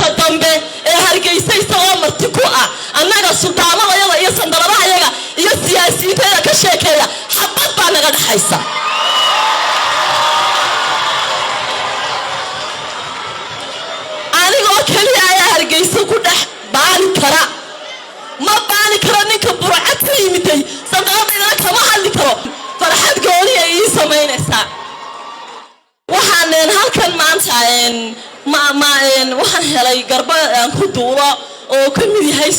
ninka dambe ee hargeysa isagoo marti ku ah annaga suldaanadayada iyo sandaladahayaga iyo siyaasiyiinta ka sheekeeya xabad baa naga dhaxaysa anigoo kaliya ayaa hargeysa ku dhex baani kara ma baani kara ninka burcad ka yimiday sandaladaydana kama hadli karo farxad gooni ay ii samaynaysaa waxaan halkan maanta waxaan helay garba aan ku duulo oo ka mid yahay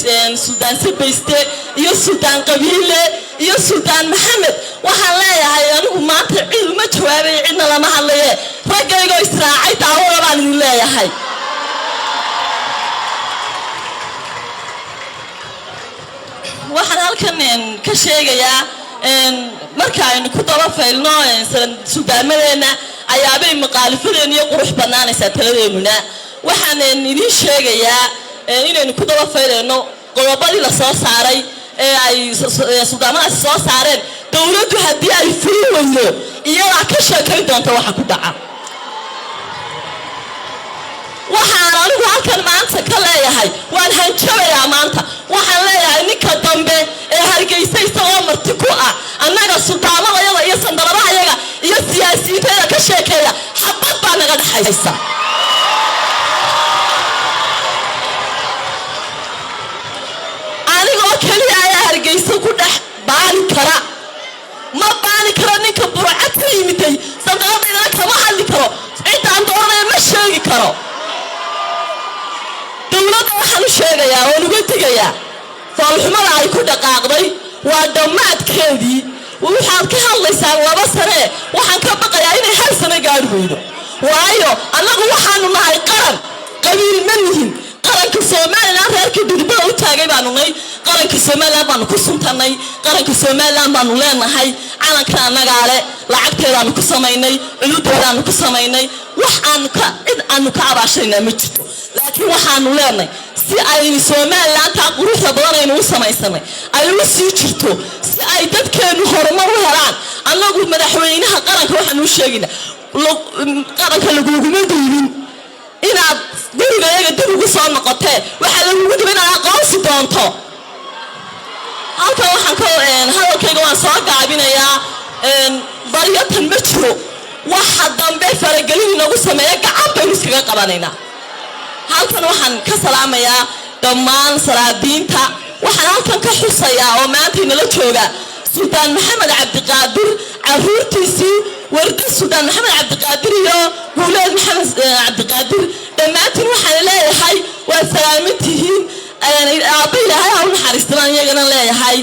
Suldaan Sabayste iyo Suldaan Qabiile iyo Suldaan Maxamed waxaan leeyahay anigu maanta cid ma jawaabay cidna lama hadlaye ragayga israacay taawada baan idin leeyahay waxaan halkan ka sheegayaa marka aynu ku daba faylno suldaamadeenna ayaabay maqaalifadeen iyo qurux banaanaysa taladeennuna waxaan idin sheegayaa inaynu ku daba fayleyno qodobadii la soo saaray ee ay suldaamadasi soo saareen dawladdu haddii ay fuli weydo iyadaa ka sheekayn doonta waxa ku dhaca waxaan anigu halkan maanta ka leeyahay waan hanjabayaa maanta waxaan leeyahay ninka dambe ee hargeysa isagoo marti ku ah annaga suldaanadayada iyo sandaladahayaga iyo siyaasiyiinta ka sheekeeya xabad baa naga dhaxaysa anigoo kaliya ayaa hargeysa ku dhex baani kara ma baani kara ninka burcad ka yimiday sandaladaydana kama hadli karo cidaan doonaya ma sheegi karo dawladda waxaan u sheegayaa oo uga tegayaa faalxumada ay ku dhaqaaqday waa dhammaadkeedii waxaad ka hadlaysaa 2 sane waxaan ka baqayaa inay 1 sano gaari weydo waayo annagu waxaanu nahay qaran qabiil ma nihin qaranka Soomaaliland reerkii dibadda u taagay baanu nahay qaranka Soomaaliland baanu ku suntanay qaranka Soomaaliland baanu leenahay calanka annaga leh lacagteedaanu ku samaynay culudeedaanu ku samaynay waxaanu ka abaashaynaa ma jirto laakiin waxaanu leenahay si ay Soomaaliland ta quruxda badan aynu u samaysanay ay u sii jirto si ay dadkeenu horumar u helaan annagu madaxweynaha qaranka waxaan u sheegnaa qaranka laguguma diibin inaad gurigayaga dib ugu soo noqotee waxaa lagugu dibay inaad aqoonsi doonto halkan waxaan ka hadalkayga waan soo gaabinayaa baryatan ma jiro waxa dambe faragelin inagu sameeya gacan baynu iskaga qabanaynaa halkan waxaan ka salaamayaa dhammaan salaadiinta waxaan halkan ka xusayaa oo maanta inala jooga Suldaan Maxamed Cabdiqaadir caruurtiisii warda Suldaan Maxamed Cabdiqaadir iyo Guuleed Maxamed Cabdiqaadir dhammaantiin waxaan leeyahay waa salaamantihiin aabay ilaahay ha u naxariistaan iyagana leeyahay